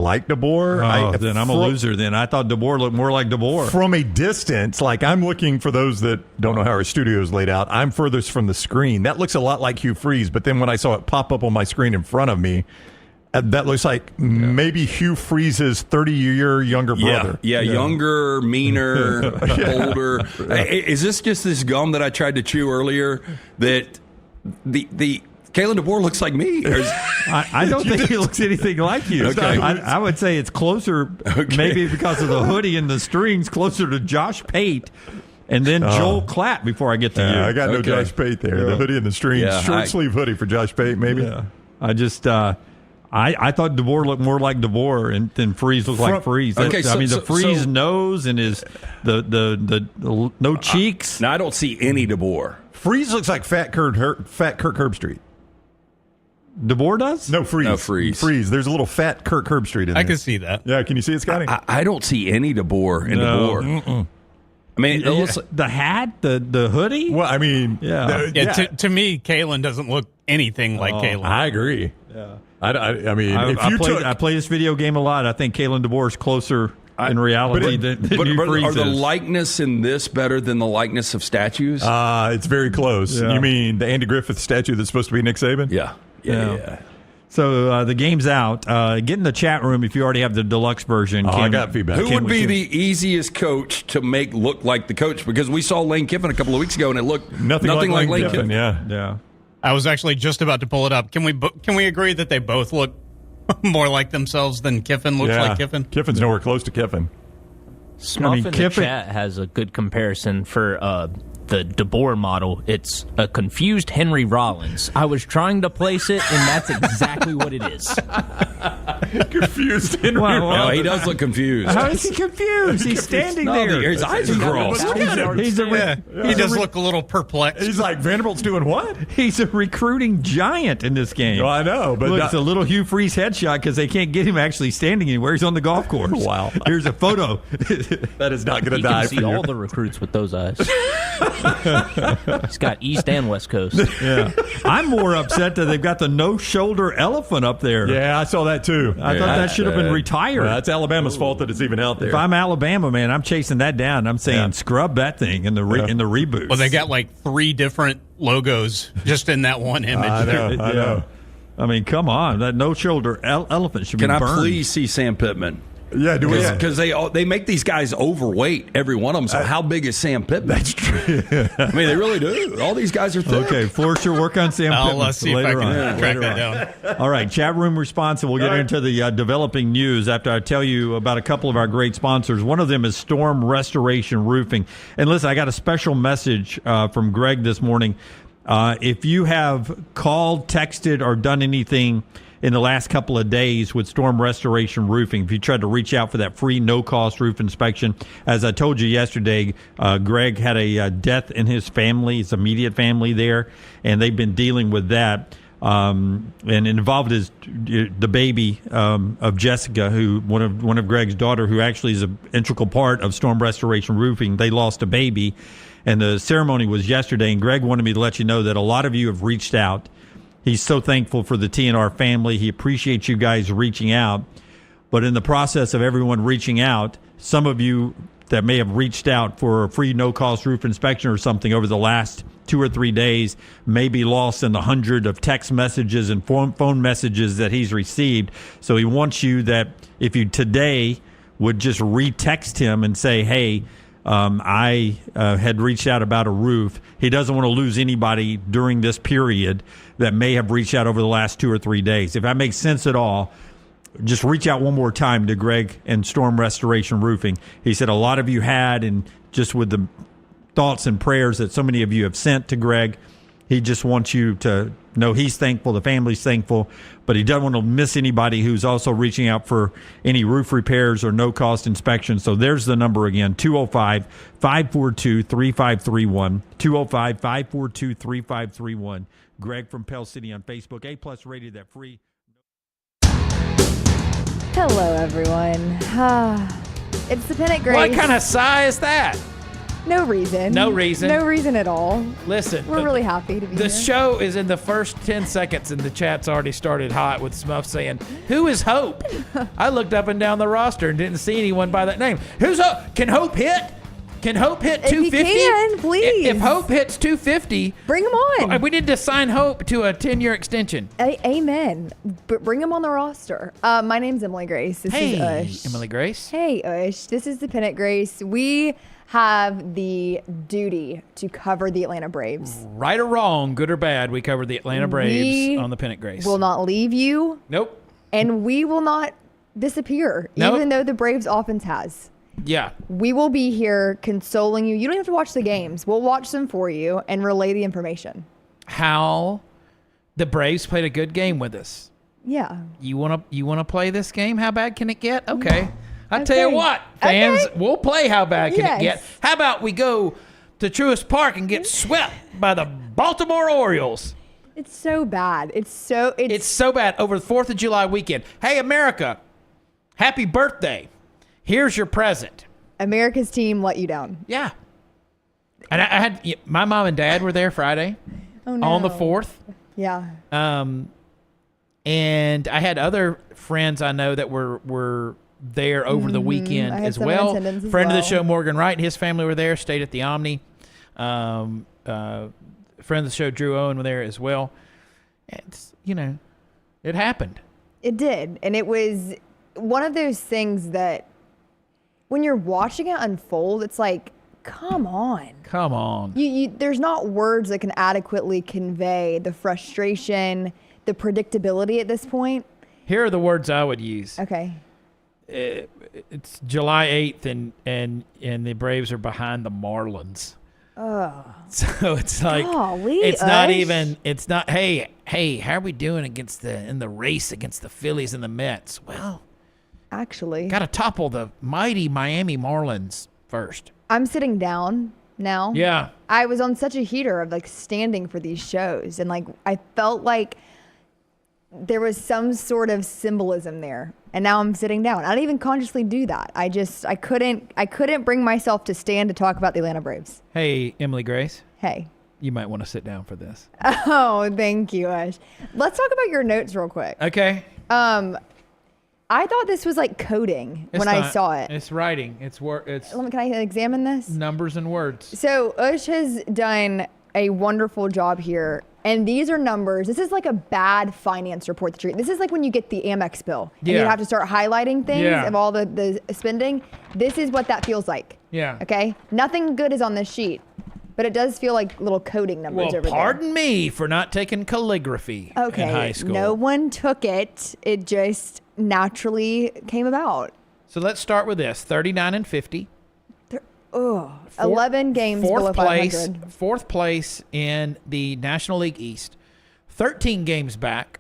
like DeBoer. Then I'm a loser then. I thought DeBoer looked more like DeBoer. From a distance, like I'm looking for those that don't know how our studio is laid out. I'm furthest from the screen. That looks a lot like Hugh Freeze, but then when I saw it pop up on my screen in front of me, that looks like maybe Hugh Freeze's 30-year younger brother. Yeah, younger, meaner, older. Is this just this gum that I tried to chew earlier that the Kalen DeBoer looks like me? I don't think he looks anything like you. Okay. I would say it's closer, maybe because of the hoodie and the strings, closer to Josh Pate and then Joel Klatt before I get to you. I got no Josh Pate there. The hoodie and the strings. Short sleeve hoodie for Josh Pate, maybe. Yeah. I just... I thought DeBoer looked more like DeBoer, and then Freeze looked like Freeze. The Freeze nose and his the no cheeks. Now I don't see any DeBoer. Freeze looks like fat Kirk Herbstreit. DeBoer does? No, Freeze. No, Freeze. There's a little fat Kirk Herbstreit in there. I can see that. Yeah, can you see it, Scotty? I don't see any DeBoer in DeBoer. Mm-mm. I mean, the hat, the hoodie. Well, I mean, To me, Kalen doesn't look anything like Kalen. I agree. Yeah. I mean, I play this video game a lot. I think Kalen DeBoer is closer in reality than Hugh Freeze are the is. likeness in this better than the likeness of statues? It's very close. Yeah. You mean the Andy Griffith statue that's supposed to be Nick Saban? Yeah. So the game's out. Get in the chat room if you already have the deluxe version. I got feedback. Who would be the easiest coach to make look like the coach? Because we saw Lane Kiffin a couple of weeks ago, and it looked nothing like Lane Kiffin. Yeah. I was actually just about to pull it up. Can we agree that they both look more like themselves than Kiffin looks like Kiffin? Kiffin's nowhere close to Kiffin. Snuff in the chat has a good comparison for the DeBoer model. It's a confused Henry Rollins. I was trying to place it, and that's exactly what it is. Confused Henry Rollins. No, he does look confused. How is he confused? He's standing there. His eyes are crossed. He does look a little perplexed. He's like, Vanderbilt's doing what? He's a recruiting giant in this game. Oh, I know. But look, it's a little Hugh Freeze headshot because they can't get him actually standing anywhere. He's on the golf course. Wow. Here's a photo. That is not going to He die can for see you. all the recruits with those eyes. He's got East and West Coast. Yeah. I'm more upset that they've got the no-shoulder elephant up there. Yeah, I saw that too. I thought that should have been retired. Well, that's Alabama's fault that it's even out there. If I'm Alabama, man, I'm chasing that down. I'm saying scrub that thing in the reboot. Well, they got like 3 different logos just in that one image. I know. I mean, come on. That no-shoulder elephant should be burned. Can I please see Sam Pittman? Yeah, do we? Because they make these guys overweight, every one of them. So how big is Sam Pittman? That's true. I mean, they really do. All these guys are thick. Okay, force your work on Sam Pittman. Let's see if I can track that down. All right, chat room response, and we'll get into the developing news after I tell you about a couple of our great sponsors. One of them is Storm Restoration Roofing. And listen, I got a special message from Greg this morning. If you have called, texted, or done anything in the last couple of days with Storm Restoration Roofing, if you tried to reach out for that free no-cost roof inspection, as I told you yesterday, Greg had a death in his family, his immediate family there, and they've been dealing with that. And involved is the baby of Jessica, who one of Greg's daughter, who actually is an integral part of Storm Restoration Roofing. They lost a baby, and the ceremony was yesterday. And Greg wanted me to let you know that a lot of you have reached out. He's so thankful for the TNR family. He appreciates you guys reaching out. But in the process of everyone reaching out, some of you that may have reached out for a free no-cost roof inspection or something over the last 2 or 3 days may be lost in the 100 of text messages and phone messages that he's received. So he wants you that if you today would just re-text him and say, hey, I had reached out about a roof. He doesn't want to lose anybody during this period that may have reached out over the last 2 or 3 days. If that makes sense at all, just reach out one more time to Greg and Storm Restoration Roofing. He said a lot of you had, and just with the thoughts and prayers that so many of you have sent to Greg, he just wants you to know he's thankful, the family's thankful, but he doesn't want to miss anybody who's also reaching out for any roof repairs or no-cost inspections. So there's the number again, 205-542-3531, 205-542-3531. Greg from Pell City on Facebook, A-plus rated, that free. Hello, everyone. It's the Pennant Grace. What kind of sigh is that? No reason. No reason. No reason at all. Listen, We're really happy to be the here. show is in the first 10 seconds, and the chat's already started hot with Smuff saying, "Who is Hope?" I looked up and down the roster and didn't see anyone by that name. Who's Hope? Can Hope hit? Can Hope hit If he 250? can, please. If Hope hits 250, Bring him on. we need to sign Hope to a 10-year extension. Amen. But bring him on the roster. My name's Emily Grace. This is Ush. Emily Grace. Hey, Ush. This is the Pennant Grace. We have the duty to cover the Atlanta Braves. Right or wrong, good or bad, we covered the Atlanta Braves We on the Pennant Grace. Will not leave you, Nope. and we will not disappear, Nope. even though the Braves offense has. Yeah. We will be here consoling you. You don't have to watch the games. We'll watch them for you and relay the information. How the Braves played a good game with us. Yeah. You wanna play this game? How bad can it get? Okay. I tell you Okay. what, fans, Okay. we'll play how bad can it Yes. get. How about we go to Truist Park and get swept by the Baltimore Orioles? It's so bad. It's so bad over the 4th of July weekend. Hey, America, happy birthday. Here's your present. America's team let you down. Yeah. And I had my mom and dad were there Friday Oh, no. on the 4th. Yeah. And I had other friends I know that were there over the weekend I had as some in well. attendance as Friend of the well. show, Morgan Wright, and his family were there, stayed at the Omni. Friend of the show, Drew Owen, were there as well. It's, it happened. It did. And it was one of those things that when you're watching it unfold, it's like, come on. Come on. There's not words that can adequately convey the frustration, the predictability at this point. Here are the words I would use. Okay. It's July 8th, and the Braves are behind the Marlins. Oh. So it's like, Golly, it's not Ush. even, it's not, hey, how are we doing in the race against the Phillies and the Mets? Well, Actually, got to topple the mighty Miami Marlins first. I'm sitting down now. Yeah. I was on such a heater of like standing for these shows, and like I felt like there was some sort of symbolism there, and now I'm sitting down. I don't even consciously do that. I couldn't bring myself to stand to talk about the Atlanta Braves. Hey, Emily Grace, Hey. you might want to sit down for this. Oh, thank you, Ash. Let's talk about your notes real quick. Okay. I thought this was like coding It's when I not. saw it. It's writing. It's Can I examine this? numbers and words. So Ush has done a wonderful job here. And these are numbers. This is like a bad finance report that this is like when you get the Amex bill and you Yeah. have to start highlighting things Yeah. of all the spending. This is what that feels like. Yeah. Okay? Nothing good is on this sheet, but it does feel like little coding numbers Well, over pardon me for not taking calligraphy Okay. in high school. No one took it. It just naturally came about. So let's start with this: 39 and 50. 11 games below 500. Fourth place in the National League East. 13 games back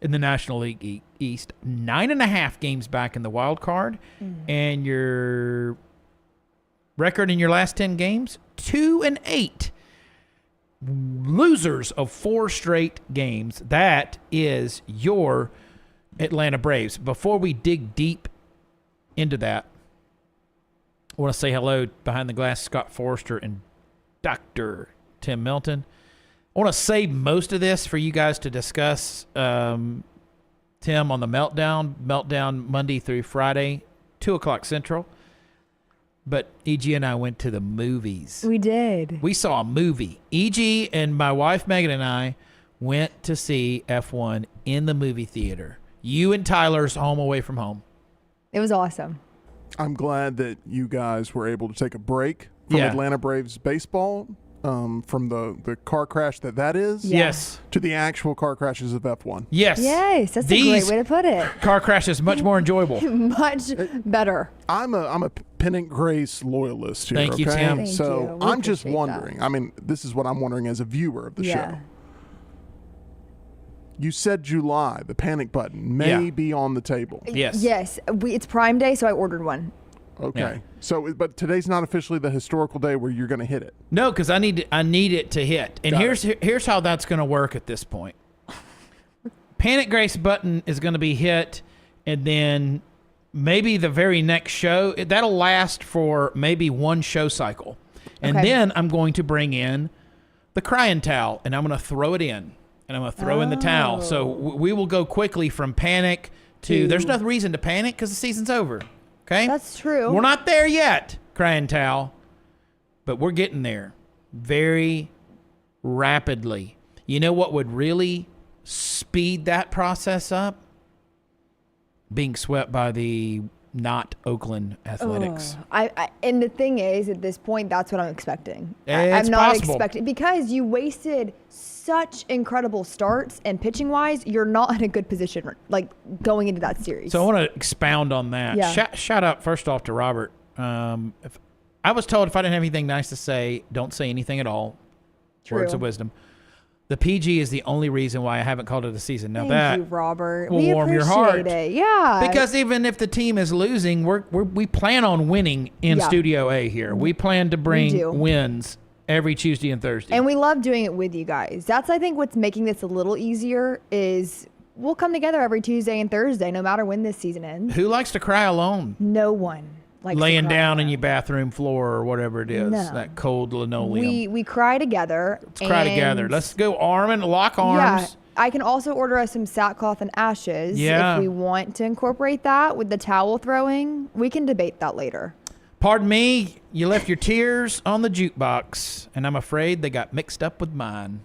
in the National League East. 9.5 games back in the wild card. And your record in your last 10 games, 2-8. Losers of 4 straight games. That is your Atlanta Braves. Before we dig deep into that, I want to say hello behind the glass, Scott Forrester and Dr. Tim Milton. I want to save most of this for you guys to discuss, Tim, on the Meltdown Monday through Friday, 2 o'clock Central. But E.G. and I went to the movies. We did. We saw a movie. E.G. and my wife Megan and I went to see F1 in the movie theater. You and Tyler's Home Away from Home. It was awesome. I'm glad that you guys were able to take a break from Yeah. Atlanta Braves baseball, from the car crash that is, Yeah. Yes. to the actual car crashes of F1. Yes. Yes, that's a These great way to put it. car crashes much more enjoyable. Much better. I'm a Pennant Grace loyalist here. Thank you, okay? Tim. Thank you. So We I'm just appreciate wondering. that. I mean, this is what I'm wondering as a viewer of the Yeah. show. You said July. The panic button may Yeah. be on the table. Yes. Yes, it's Prime Day, so I ordered one. Okay. Yeah. So, but today's not officially the historical day where you're going to hit it. No, because I need it to hit. And Got here's how that's going to work at this point. Panic Grace button is going to be hit, and then maybe the very next show, that'll last for maybe one show cycle. And Okay. then I'm going to bring in the crying towel, and I'm going to throw it in. And I'm going to throw in the towel. So we will go quickly from panic to there's no reason to panic because the season's over. Okay? That's true. We're not there yet, crying towel, but we're getting there very rapidly. You know what would really speed that process up? Being swept by the not Oakland Athletics. And the thing is, at this point, that's what I'm expecting. It's I'm not possible. expecting, because you wasted such incredible starts, and pitching wise, you're not in a good position like going into that series. So I want to expound on that. Yeah. Shout out first off to Robert. If I was told if I didn't have anything nice to say, don't say anything at all. True. Words of wisdom. The PG is the only reason why I haven't called it a season. Now Thank you, Robert. will We warm your appreciate heart. it. Yeah. Because even if the team is losing, we plan on winning in Yeah. Studio A here. We plan to do. bring wins every Tuesday and Thursday. And we love doing it with you guys. That's, I think, what's making this a little easier is we'll come together every Tuesday and Thursday, no matter when this season ends. Who likes to cry alone? No one likes to Laying cry down alone. in your bathroom floor or whatever it is, No. that cold linoleum. We cry together. Let's cry together. Let's go lock arms. Yeah, I can also order us some sackcloth and ashes Yeah. if we want to incorporate that with the towel throwing. We can debate that later. Pardon me, you left your tears on the jukebox, and I'm afraid they got mixed up with mine.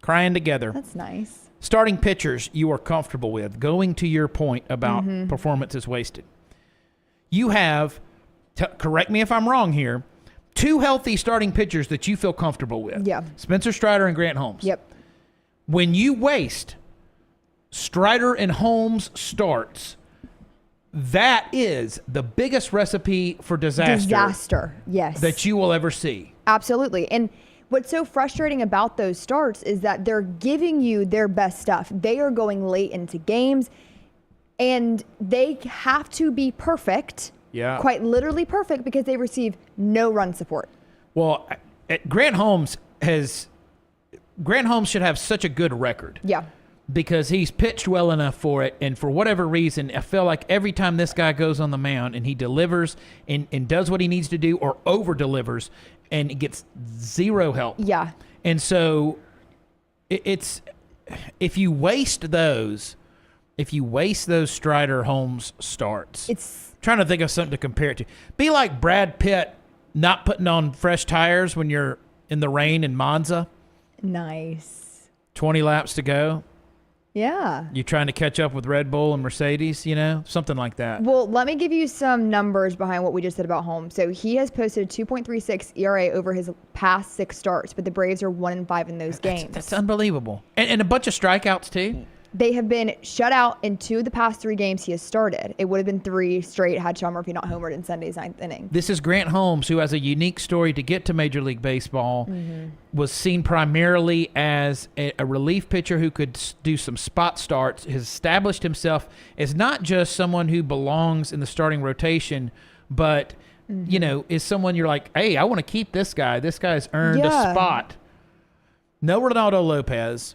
Crying together. That's nice. Starting pitchers you are comfortable with. Going to your point about performances wasted. You have, correct me if I'm wrong here, 2 healthy starting pitchers that you feel comfortable with. Yeah. Spencer Strider and Grant Holmes. Yep. When you waste Strider and Holmes starts, that is the biggest recipe for disaster Yes. that you will ever see. Absolutely. And what's so frustrating about those starts is that they're giving you their best stuff. They are going late into games, and they have to be perfect. Yeah. Quite literally perfect, because they receive no run support. Well, Grant Holmes should have such a good record. Yeah. Because he's pitched well enough for it, and for whatever reason, I feel like every time this guy goes on the mound and he delivers and does what he needs to do or over-delivers, and it gets zero help. Yeah. And so it's if you waste those Strider Holmes starts, It's trying to think of something to compare it to. Be like Brad Pitt not putting on fresh tires when you're in the rain in Monza, nice. 20 laps to go. Yeah. You trying to catch up with Red Bull and Mercedes, something like that. Well, let me give you some numbers behind what we just said about Holmes. So he has posted a 2.36 ERA over his past 6 starts, but the Braves are 1-5 in those games. That's unbelievable. And a bunch of strikeouts, too. They have been shut out in 2 of the past 3 games he has started. It would have been 3 straight had Sean Murphy not homered in Sunday's 9th inning. This is Grant Holmes, who has a unique story to get to Major League Baseball. Was seen primarily as a relief pitcher who could do some spot starts, has established himself as not just someone who belongs in the starting rotation, but, is someone you're like, hey, I want to keep this guy. This guy's earned a spot. No Ronaldo Lopez.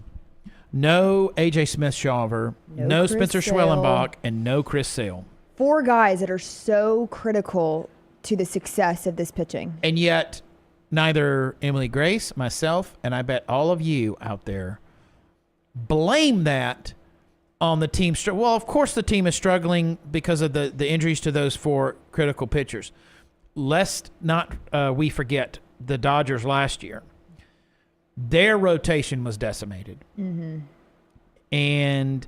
No A.J. Smith-Shawver, no Chris Spencer Sale. Schwellenbach, and no Chris Sale. 4 guys that are so critical to the success of this pitching. And yet, neither Emily Grace, myself, and I bet all of you out there blame that on the team. Well, of course the team is struggling because of the injuries to those 4 critical pitchers. Lest not we forget the Dodgers last year. Their rotation was decimated. And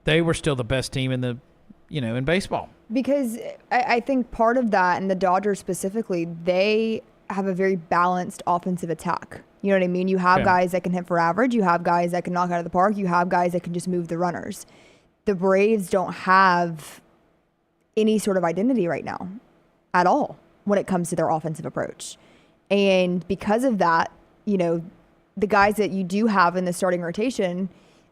they were still the best team in in baseball. Because I think part of that, and the Dodgers specifically, they have a very balanced offensive attack. You know what I mean? You have guys that can hit for average. You have guys that can knock out of the park. You have guys that can just move the runners. The Braves don't have any sort of identity right now at all when it comes to their offensive approach. And because of that, the guys that you do have in the starting rotation,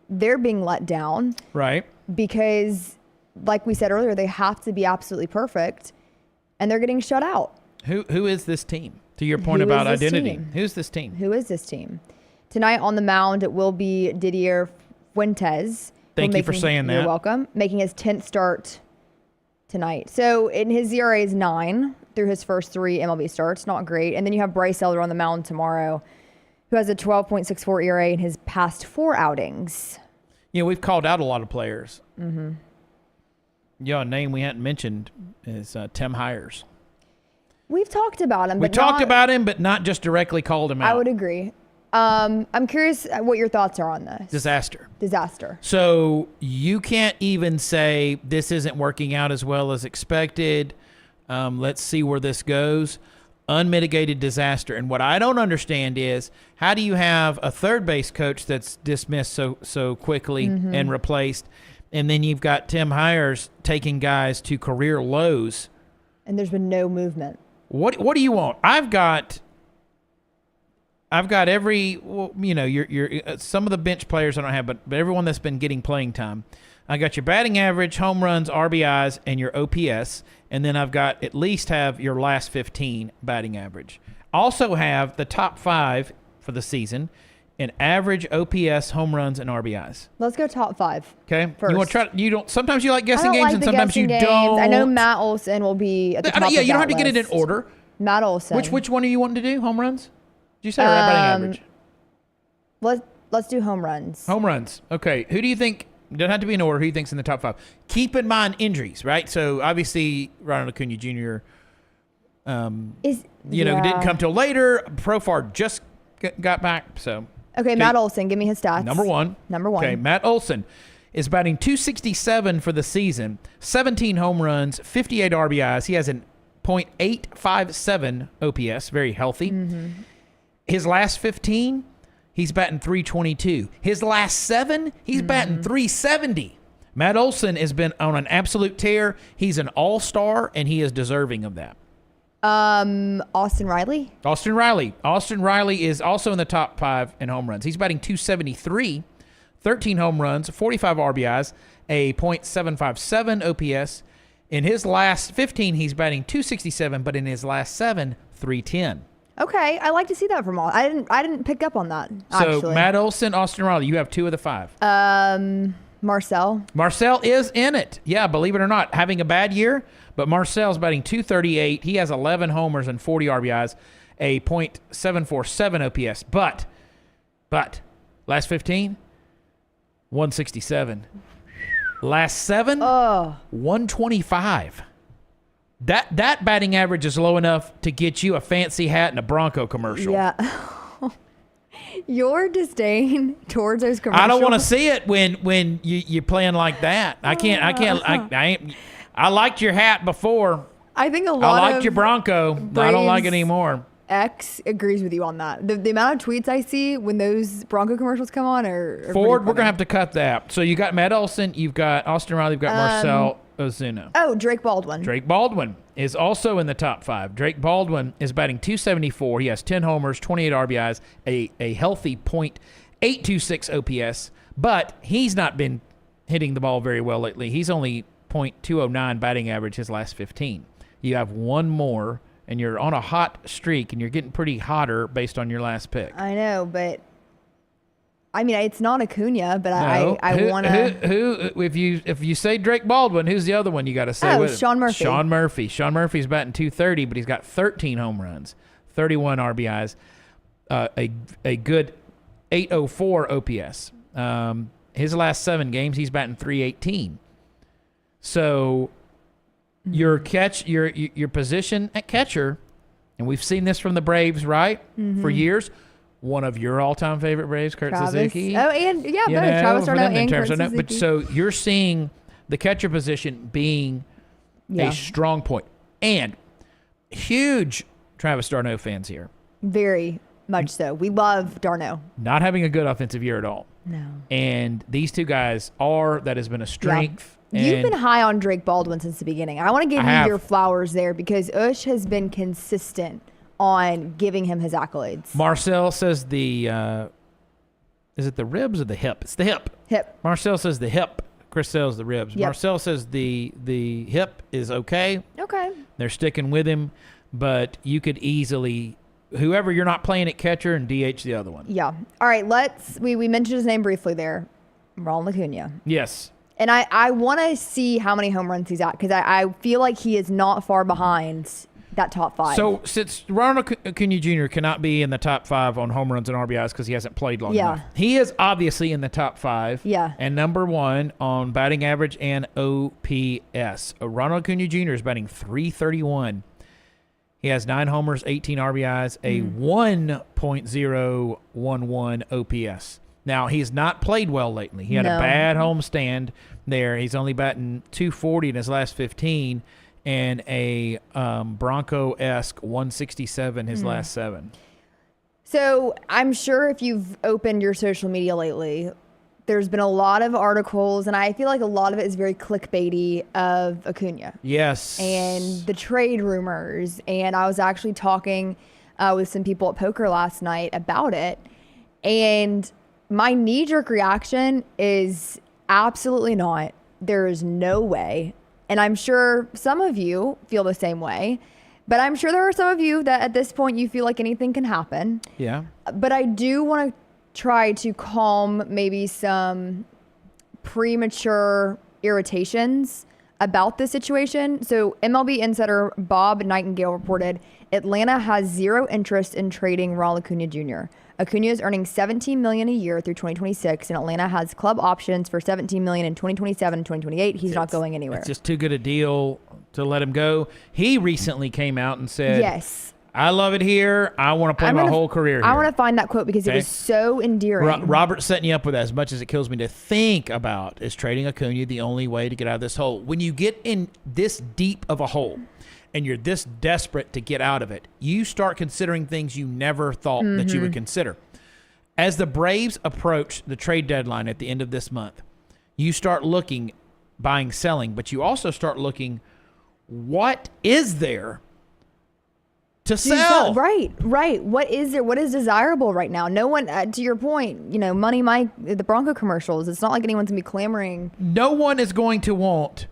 they're being let down. Right. Because, like we said earlier, they have to be absolutely perfect, and they're getting shut out. Who is this team? To your point Who about is this identity. team? Who's this team? Who is this team? Tonight on the mound, it will be Didier Fuentes. Thank you for saying that. You're welcome. Making his 10th start tonight. So in his ERA is 9 through his first 3 MLB starts. Not great. And then you have Bryce Elder on the mound tomorrow, who has a 12.64 ERA in his past 4 outings. We've called out a lot of players. Mm-hmm. A name we hadn't mentioned is Tim Hires. We've talked about him. We talked about him, but not just directly called him out. I would agree. I'm curious what your thoughts are on this. Disaster. So you can't even say this isn't working out as well as expected. Let's see where this goes. Unmitigated disaster. And what I don't understand is, how do you have a third base coach that's dismissed so quickly and replaced, and then you've got Tim Hires taking guys to career lows, and there's been no movement. What do you want? I've got every, some of the bench players I don't have, but everyone that's been getting playing time. I got your batting average, home runs, RBIs, and your OPS, and then I've got at least have your last 15 batting average. Also have the top 5 for the season in average, OPS, home runs, and RBIs. Let's go top 5. Okay. First. You want to try? You don't. Sometimes you like guessing games, like and sometimes you don't. I know Matt Olson will be at the top. Yeah, you don't have to list. get it in order. Matt Olson. Which one are you wanting to do? Home runs? Did you say batting average? Let's do home runs. Home runs. Okay. Who do you think? Don't have to be in order. Who do you think's in the top 5? Keep in mind injuries, right? So obviously Ronald Acuña Jr. Didn't come till later. Profar just got back. So okay, Matt Olson, give me his stats. Number one. Okay, Matt Olson is batting .267 for the season, 17 home runs, 58 RBIs. He has an .857 OPS, very healthy. Mm-hmm. His last 15, he's batting .322. His last 7, he's batting .370. Matt Olson has been on an absolute tear. He's an all-star, and he is deserving of that. Austin Riley? Austin Riley is also in the top 5 in home runs. He's batting .273, 13 home runs, 45 RBIs, a .757 OPS. In his last 15, he's batting .267, but in his last 7, .310. Okay, I like to see that from all. I didn't pick up on that. Actually. So Matt Olson, Austin Riley, you have 2 of the 5. Marcel is in it. Yeah, believe it or not, having a bad year, but Marcel's batting .238. He has 11 homers and 40 RBIs, a .747 OPS. But last 15, 167. Last 7, 125. That batting average is low enough to get you a fancy hat and a Bronco commercial. Yeah. Your disdain towards those commercials. I don't want to see it when you're playing like that. I liked your hat before. I think a lot. I liked your Bronco. I don't like it anymore. X agrees with you on that. The amount of tweets I see when those Bronco commercials come on are Ford, we're gonna have to cut that. So you got Matt Olson, you've got Austin Riley, you've got Marcel Ozuna. Oh, Drake Baldwin. Drake Baldwin is also in the top 5. Drake Baldwin is batting .274. He has 10 homers, 28 RBIs, a healthy .826 OPS, but he's not been hitting the ball very well lately. He's only .209 batting average his last 15. You have one more, and you're on a hot streak, and you're getting pretty hotter based on your last pick. I know, but I mean, it's not Acuña, but no. I want to. Who? If you say Drake Baldwin, who's the other one you got to say? Oh, Sean Murphy. Sean Murphy's batting .230, but he's got 13 home runs, 31 RBIs, a good .804 OPS. His last 7 games, he's batting .318. So your position at catcher, and we've seen this from the Braves, right, for years. One of your all-time favorite Braves, Kurt Suzuki. Oh, and both Travis d'Arnaud and Kurt Suzuki. But so you're seeing the catcher position being a strong point, and huge Travis d'Arnaud fans here. Very much so. We love d'Arnaud. Not having a good offensive year at all. No. And these two guys that has been a strength. Yeah. You've been high on Drake Baldwin since the beginning. I want to give you your flowers there because Ush has been consistent on giving him his accolades. Marcel says is it the ribs or the hip? It's the hip. Hip. Marcel says the hip. Chris says the ribs. Yep. Marcel says the hip is okay. Okay. They're sticking with him, but you could easily, whoever you're not playing at catcher, and DH the other one. Yeah. All right, we mentioned his name briefly there. Ronald Acuña. Yes. And I want to see how many home runs he's at because I feel like he is not far behind that top 5. So since Ronald Acuña Jr. cannot be in the top 5 on home runs and RBIs because he hasn't played long enough, he is obviously in the top 5. Yeah. And number 1 on batting average and OPS. Ronald Acuña Jr. is batting .331. He has 9 homers, 18 RBIs, a 1.011 OPS. Now, he's not played well lately. He had a bad homestand there. He's only batting .240 in his last 15 and a Bronco-esque 167 his last 7. So I'm sure if you've opened your social media lately, there's been a lot of articles, and I feel like a lot of it is very clickbaity of Acuña. Yes. And the trade rumors. And I was actually talking with some people at poker last night about it. And my knee-jerk reaction is absolutely not. There is no way. And I'm sure some of you feel the same way. But I'm sure there are some of you that at this point you feel like anything can happen. Yeah. But I do want to try to calm maybe some premature irritations about this situation. So MLB insider Bob Nightingale reported Atlanta has zero interest in trading Ronald Acuña Jr. Acuña is earning $17 million a year through 2026, and Atlanta has club options for $17 million in 2027 and 2028. He's not going anywhere. It's just too good a deal to let him go. He recently came out and said, yes, I love it here. I want to play my whole career here. I want to find that quote because it was so endearing. Robert's setting you up with that. As much as it kills me to think about, is trading Acuña the only way to get out of this hole? When you get in this deep of a hole and you're this desperate to get out of it, you start considering things you never thought that you would consider. As the Braves approach the trade deadline at the end of this month, you start looking, buying, selling, but you also start looking, what is there to sell? Right. What is there? What is desirable right now? No one, to your point, Money Mike, the Bronco commercials, it's not like anyone's going to be clamoring. No one is going to want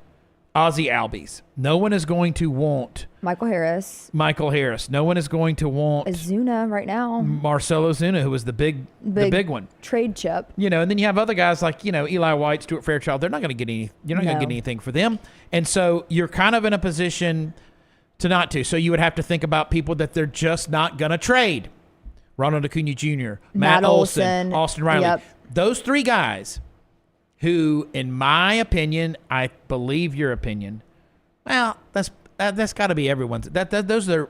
Ozzie Albies. No one is going to want Michael Harris. No one is going to want Ozuna right now. Marcell Ozuna, who was the big one. Trade chip. And then you have other guys like, Eli White, Stuart Fairchild. They're not going to get you're not going to get anything for them. And so you're kind of in a position to not to. So you would have to think about people that they're just not going to trade. Ronald Acuña Jr., Matt Olson, Austin Riley. Yep. Those 3 guys who, in my opinion, I believe your opinion, well, that's got to be everyone's. Those are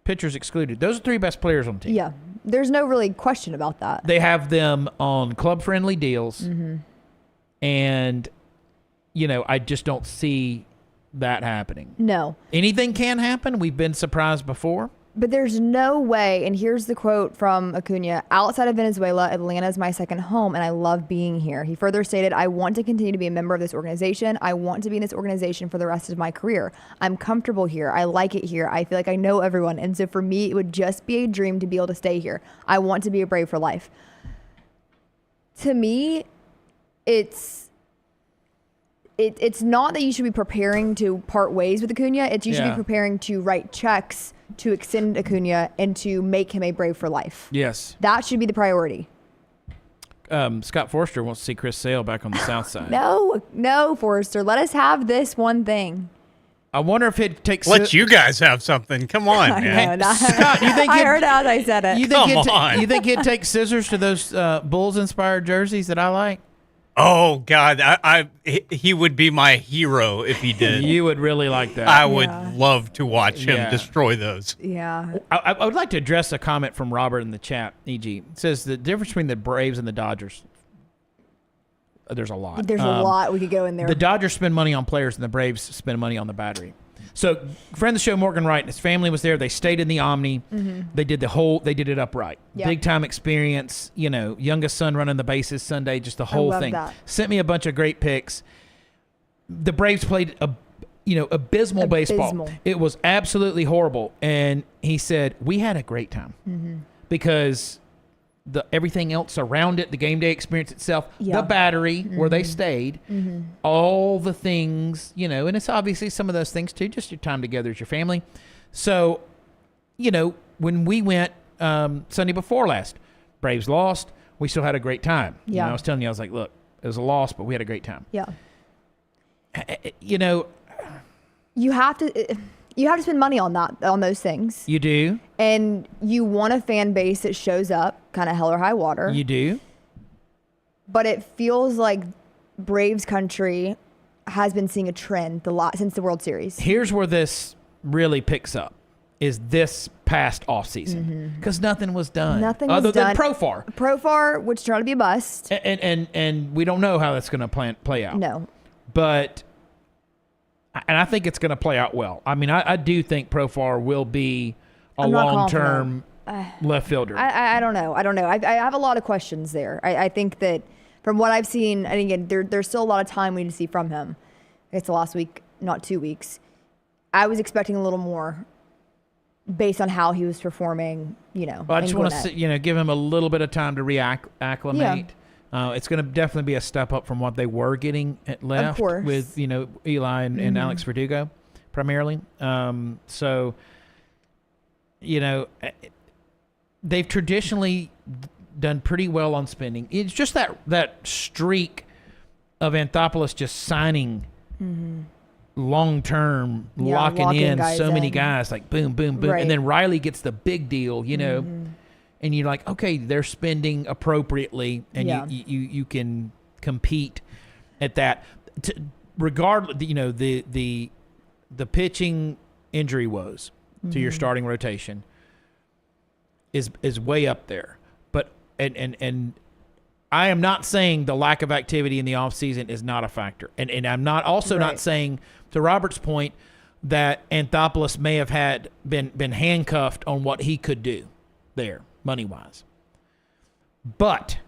pitchers excluded. Those are 3 best players on the team. Yeah, there's no really question about that. They have them on club-friendly deals, and I just don't see that happening. No. Anything can happen. We've been surprised before. But there's no way, and here's the quote from Acuña, outside of Venezuela, Atlanta is my second home, and I love being here. He further stated, I want to continue to be a member of this organization. I want to be in this organization for the rest of my career. I'm comfortable here. I like it here. I feel like I know everyone. And so for me, it would just be a dream to be able to stay here. I want to be a Brave for life. To me, it's not that you should be preparing to part ways with Acuña. It's you should be preparing to write checks to extend Acuña and to make him a Brave for life. Yes. That should be the priority. Scott Forster wants to see Chris Sale back on the south side. No, Forrester. Let us have this one thing. I wonder if it takes... Let you guys have something. Come on, man. Scott, you think I heard as I said it. You think he'd take scissors to those Bulls-inspired jerseys that I like? Oh God, he would be my hero if he did. You would really like that. I would love to watch him destroy those. Yeah. I would like to address a comment from Robert in the chat. EG it says the difference between the Braves and the Dodgers. There's a lot. There's a lot we could go in there. The Dodgers spend money on players, and the Braves spend money on the battery. So, friend of the show, Morgan Wright, and his family was there. They stayed in the Omni. They did it upright. Yep. Big time experience. Youngest son running the bases Sunday, just the whole thing. That. Sent me a bunch of great pics. The Braves played abysmal baseball. It was absolutely horrible. And he said, we had a great time because everything else around it, the game day experience itself, the battery where they stayed, all the things, and it's obviously some of those things too, just your time together as your family. So, when we went Sunday before last, Braves lost, we still had a great time. Yeah. I was telling you, I was like, look, It was a loss, but we had a great time. Yeah. You know, You have to spend money on those things. you do. And you want a fan base that shows up kind of hell or high water. You do. But it feels like Braves country has been seeing a trend since the World Series. Here's where this really picks up, is this past offseason. Because nothing was done. Nothing was other done. than Profar. Profar, which turned out to be a bust. And we don't know how that's going to play out. No. But, and I think it's going to play out well. I mean, I do think Profar will be a long-term left fielder. I don't know. I have a lot of questions there. I think that from what I've seen, and again, there's still a lot of time we need to see from him. It's the last week, not 2 weeks. I was expecting a little more based on how he was performing, Well, I just want to, give him a little bit of time to reacclimate. Yeah. It's going to definitely be a step up from what they were getting at left with, Eli and Alex Verdugo primarily. So, they've traditionally done pretty well on spending. It's just that streak of Anthopoulos just signing long-term, locking in so many guys, like boom, boom, boom. Right. And then Riley gets the big deal, and you're like, okay, they're spending appropriately, and you can compete at that. Regardless, the pitching injury woes to your starting rotation is way up there. But and I am not saying the lack of activity in the offseason is not a factor. And I'm not not saying, to Robert's point, that Anthopoulos may have been handcuffed on what he could do there, money-wise. But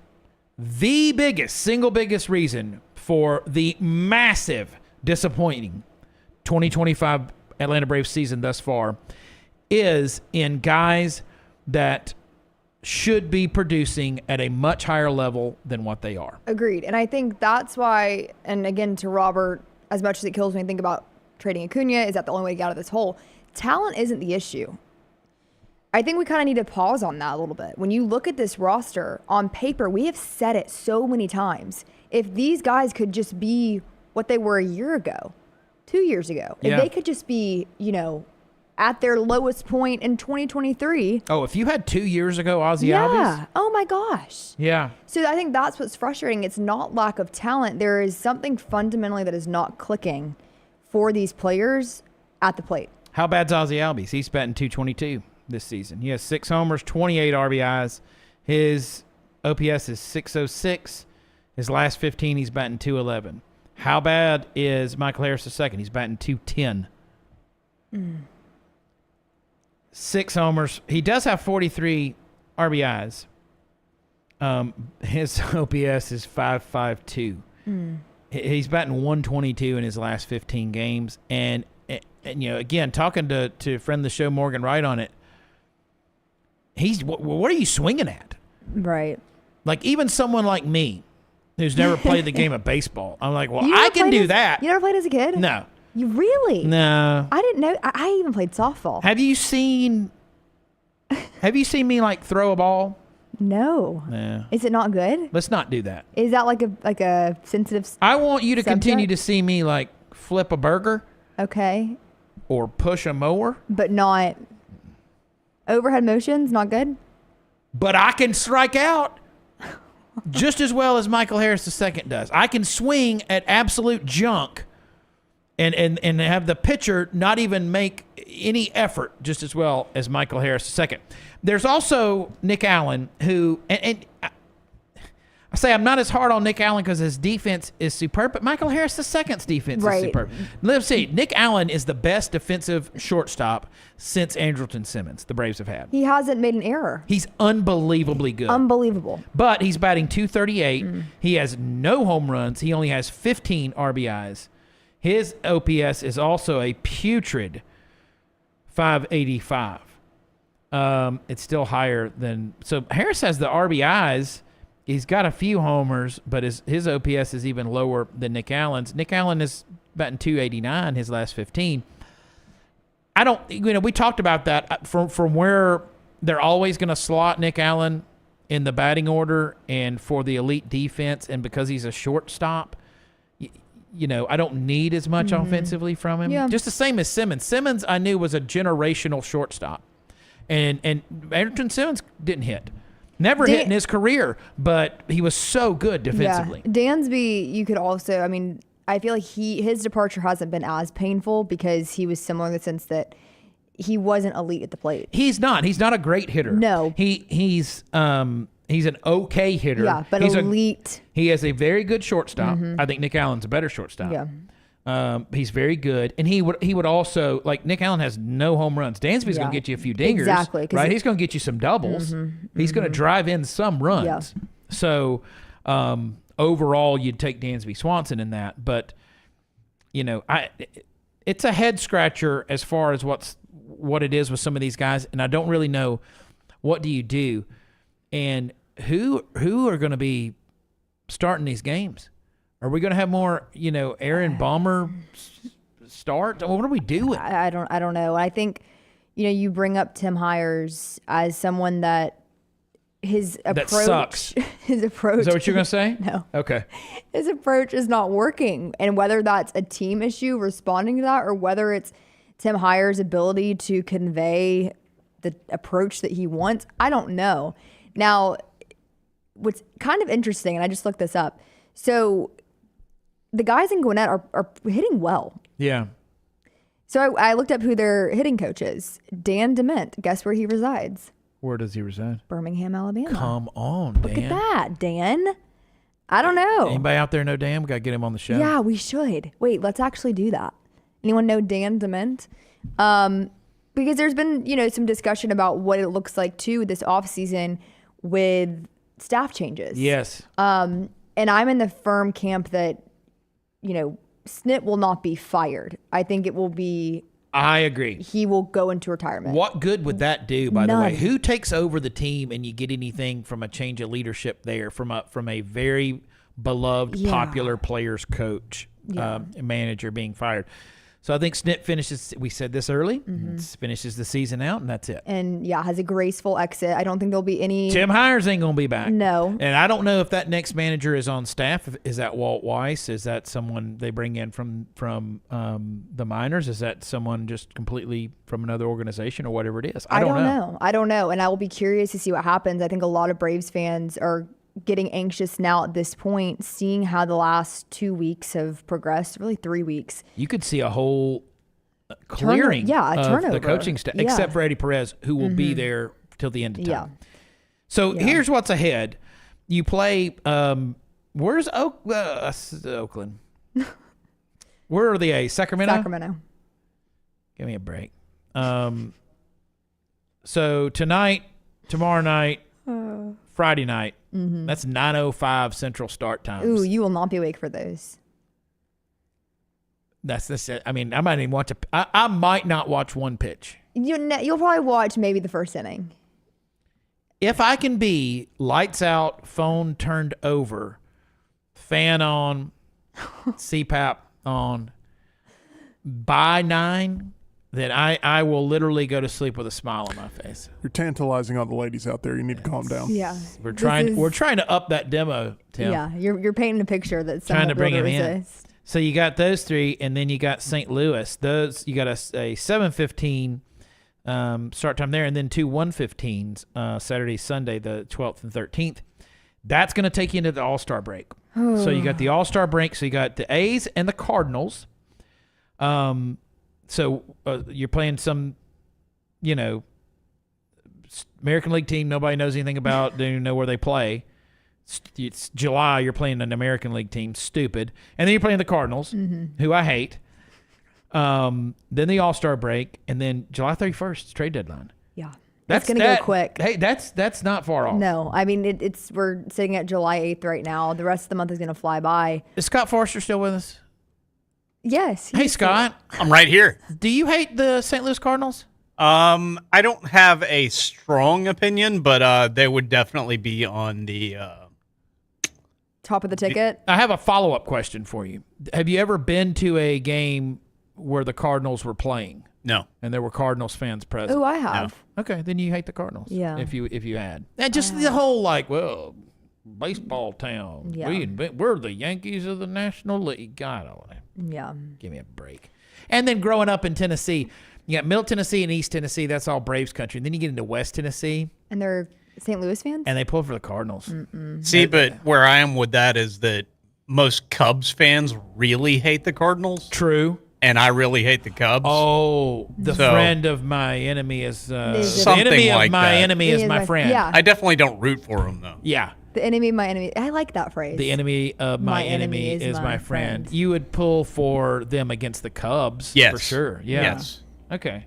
the single biggest reason for the massive disappointing 2025 Atlanta Braves season thus far is in guys that should be producing at a much higher level than what they are. Agreed. And I think that's why, and again, to Robert, as much as it kills me to think about trading Acuña, is that the only way to get out of this hole? Talent isn't the issue. I think we kind of need to pause on that a little bit. When you look at this roster, on paper, we have said it so many times. If these guys could just be what they were a year ago, 2 years ago, if they could just be, at their lowest point in 2023. Oh, if you had 2 years ago Ozzie Albies? Yeah. Oh, my gosh. Yeah. So I think that's what's frustrating. It's not lack of talent. There is something fundamentally that is not clicking for these players at the plate. How bad's Ozzie Albies? He's batting .222 this season. He has 6 homers, 28 RBIs. His OPS is .606. His last 15, he's batting .211. How bad is Michael Harris II? He's batting .210. 6 homers. He does have 43 RBIs. His OPS is .552. He's batting .122 in his last 15 games. And again, talking to friend of the show, Morgan Wright, on it, what are you swinging at? Right. Like, even someone like me, who's never played the game of baseball, I'm like, well, I can do that. You never played as a kid? No. You really? No. I didn't know. I even played softball. Have you seen me like throw a ball? No. Yeah. Is it not good? Let's not do that. Is that like a sensitive I want you to subject? continue to see me like flip a burger. Okay. Or push a mower. But not overhead motions, not good? But I can strike out just as well as Michael Harris II does. I can swing at absolute junk and have the pitcher not even make any effort just as well as Michael Harris II. There's also Nick Allen, who, and I say I'm not as hard on Nick Allen because his defense is superb, but Michael Harris II's defense is superb. Let's see. Nick Allen is the best defensive shortstop since Andrelton Simmons the Braves have had. He hasn't made an error. He's unbelievably good. Unbelievable. But he's batting .238. He has no home runs. He only has 15 RBIs. His OPS is also a putrid .585. It's still higher than... So Harris has the RBIs. He's got a few homers, but his OPS is even lower than Nick Allen's. Nick Allen is batting .289 his last 15. I don't... we talked about that from where they're always going to slot Nick Allen. in the batting order and for the elite defense, and because he's a shortstop, I don't need as much offensively from him. Yeah. Just the same as Simmons. Simmons, I knew, was a generational shortstop. And Andrelton Simmons didn't hit. Never hit in his career, but he was so good defensively. Yeah. Dansby, you could also, I feel like his departure hasn't been as painful because he was similar in the sense that he wasn't elite at the plate. He's not. He's not a great hitter. No. He's an okay hitter. Yeah, but he's elite. He has a very good shortstop. I think Nick Allen's a better shortstop. Yeah. He's very good, and he would also, like, Nick Allen has no home runs. Dansby's going to get you a few dingers, exactly, right? He's going to get you some doubles. He's going to drive in some runs. Yeah. So overall, you'd take Dansby Swanson in that, but it's a head scratcher as far as what it is with some of these guys, and I don't really know what do you do, and who are going to be starting these games. Are we going to have more, Aaron Baumer start? What are we doing? I don't know. I think, you bring up Tim Hires as someone that his approach. That sucks. His approach. Is that what you're going to say? No. Okay. His approach is not working. And whether that's a team issue responding to that or whether it's Tim Hires' ability to convey the approach that he wants, I don't know. Now, what's kind of interesting, and I just looked this up. So the guys in Gwinnett are hitting well. Yeah. So I looked up who their hitting coach is. Dan DeMint. Guess where he resides? Where does he reside? Birmingham, Alabama. Come on, Dan. Look at that, Dan. I don't know. Anybody out there know Dan? We got to get him on the show. Yeah, we should. Wait, let's actually do that. Anyone know Dan DeMint? Because there's been, some discussion about what it looks like, too, this offseason with staff changes. Yes. And I'm in the firm camp that, Snit will not be fired. I think it will be. I agree. He will go into retirement. What good would that do, by None. the way? Who takes over the team and you get anything from a change of leadership there, from a very beloved, popular player's coach, manager being fired? So I think Snit finishes, we said this early, finishes the season out, and that's it. And, has a graceful exit. I don't think there'll be any. Tim Hires ain't going to be back. No. And I don't know if that next manager is on staff. Is that Walt Weiss? Is that someone they bring in from the minors? Is that someone just completely from another organization or whatever it is? I don't know. I don't know. And I will be curious to see what happens. I think a lot of Braves fans are getting anxious now at this point, seeing how the last 2 weeks have progressed, really 3 weeks. You could see a whole clearing a of turnover. the coaching staff, except for Eddie Perez, who will be there till the end of time. Yeah. So here's what's ahead. You play, where's Oakland? Where are the A's? Sacramento? Give me a break. So tonight, tomorrow night, Friday night, that's 9:05 Central start times. Ooh, you will not be awake for those. That's I mean, I might even watch I might not watch one pitch. You'll probably watch maybe the first inning. If I can be lights out, phone turned over, fan on, CPAP on, by 9, then I will literally go to sleep with a smile on my face. You're tantalizing all the ladies out there. You need to calm down. Yeah. We're trying to up that demo, Tim. Yeah, you're painting a picture that Trying to bring him in. So you got those three, and then you got St. Louis. Those you got a 7:15 start time there, and then 2 1:15s Saturday, Sunday, the 12th and 13th. That's going to take you into the All-Star break. So you got the All-Star break. So you got the A's and the Cardinals. So you're playing some, American League team nobody knows anything about. Don't even know where they play. It's July. You're playing an American League team. Stupid. And then you're playing the Cardinals, who I hate. Then the All-Star break, and then July 31st, trade deadline. Yeah. That's going to go quick. Hey, that's not far off. No, I mean, we're sitting at July 8th right now. The rest of the month is going to fly by. Is Scott Forster still with us? Yes. Hey, Scott. I'm right here. Do you hate the St. Louis Cardinals? I don't have a strong opinion, but they would definitely be on the top of the ticket. I have a follow-up question for you. Have you ever been to a game where the Cardinals were playing? No. And there were Cardinals fans present. Oh, I have. Okay, then you hate the Cardinals. Yeah. If you had. And just the whole baseball town. Yeah. We're the Yankees of the National League. God, Yeah. give me a break. And then growing up in Tennessee, you got Middle Tennessee and East Tennessee. That's all Braves country. And then you get into West Tennessee, And they're St. Louis fans? and they pull for the Cardinals. See, but where I am with that is that most Cubs fans really hate the Cardinals, True. and I really hate the Cubs. Oh, the So- friend of my enemy is the Something enemy like of my that. enemy is my friend. Yeah. I definitely don't root for them, though. Yeah. The enemy of my enemy. I like that phrase. The enemy of my enemy is my friend. You would pull for them against the Cubs. Yes. For sure. Yeah. Yes. Okay.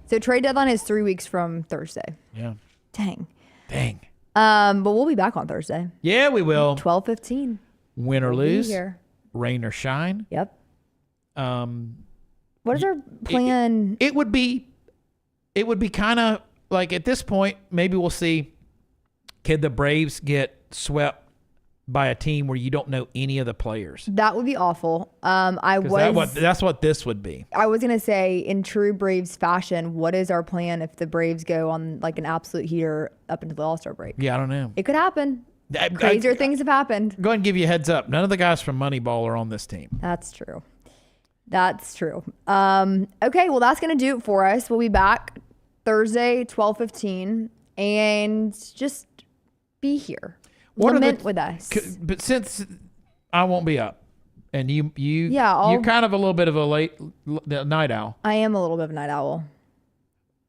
So trade deadline is 3 weeks from Thursday. Yeah. Dang. Dang. But we'll be back on Thursday. Yeah, we will. 12:15. Win or We'll be lose, here. rain or shine. Yep. Um, What is our plan? it would be kind of like at this point, maybe we'll see, could the Braves get swept by a team where you don't know any of the players? That would be awful. That's what this would be. I was gonna say, in true Braves fashion, what is our plan if the Braves go on like an absolute heater up into the All-Star break? Yeah, I don't know. It could happen. Crazier things have happened. Go ahead and give you a heads up. None of the guys from Moneyball are on this team. That's true. That's true. Okay, well, that's going to do it for us. We'll be back Thursday, 12:15, and just be here. Lament with us. But since I won't be up, and you're kind of a little bit of a late night owl. I am a little bit of a night owl.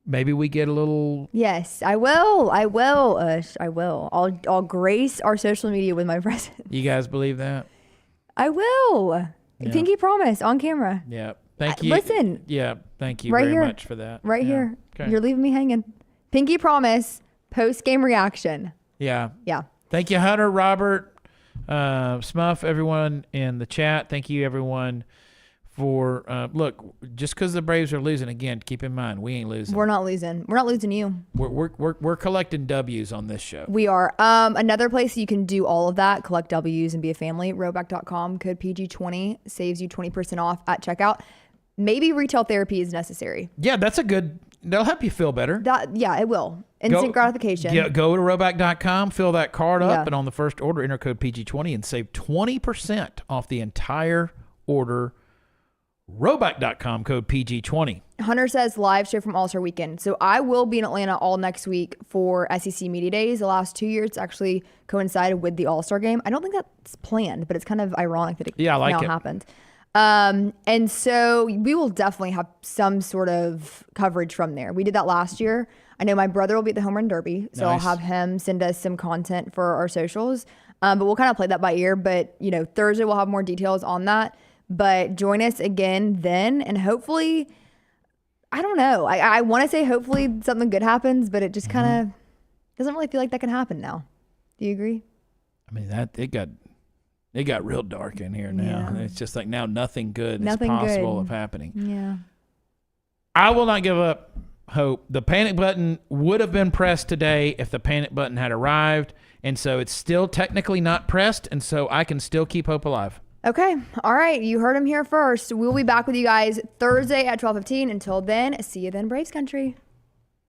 Maybe we get a little. Yes, I will. I will. I will. I'll grace our social media with my presence. You guys believe that? I will. Yeah. Pinky promise on camera. Yeah. Thank you. Listen. Yeah. Thank you Right very here. much for that. Right Yeah. here. Okay. You're leaving me hanging. Pinky promise. Post game reaction. Yeah. Yeah. Thank you, Hunter, Robert, Smuff, everyone in the chat. Thank you, everyone, for look. Just because the Braves are losing, again, keep in mind we ain't losing. We're not losing. We're not losing you. We're collecting W's on this show. We are. Another place you can do all of that, collect W's and be a family, Roback.com, code PG20 saves you 20% off at checkout. Maybe retail therapy is necessary. Yeah, that's a good. That'll help you feel better. Yeah, it will. Instant gratification. Yeah, go to Roback.com, fill that card up, Yeah. and on the first order, enter code PG20 and save 20% off the entire order. Roback.com, code PG20. Hunter says live show from All-Star Weekend. So I will be in Atlanta all next week for SEC Media Days. The last 2 years it's actually coincided with the All-Star game. I don't think that's planned, but it's kind of ironic that it I like now it. happened. And so we will definitely have some sort of coverage from there. We did that last year. I know my brother will be at the Home Run Derby, so Nice. I'll have him send us some content for our socials. But we'll kind of play that by ear. But, Thursday we'll have more details on that. But join us again then, and hopefully, I don't know. I want to say hopefully something good happens, but it just kind of doesn't really feel like that can happen now. Do you agree? I mean, it got real dark in here now. Yeah. It's just like now nothing good Nothing is possible good. of happening. Yeah. I will not give up hope. The panic button would have been pressed today if the panic button had arrived, and so it's still technically not pressed, and so I can still keep hope alive. Okay. All right. You heard him here first. We'll be back with you guys Thursday at 12:15. Until then, see you then, Braves Country.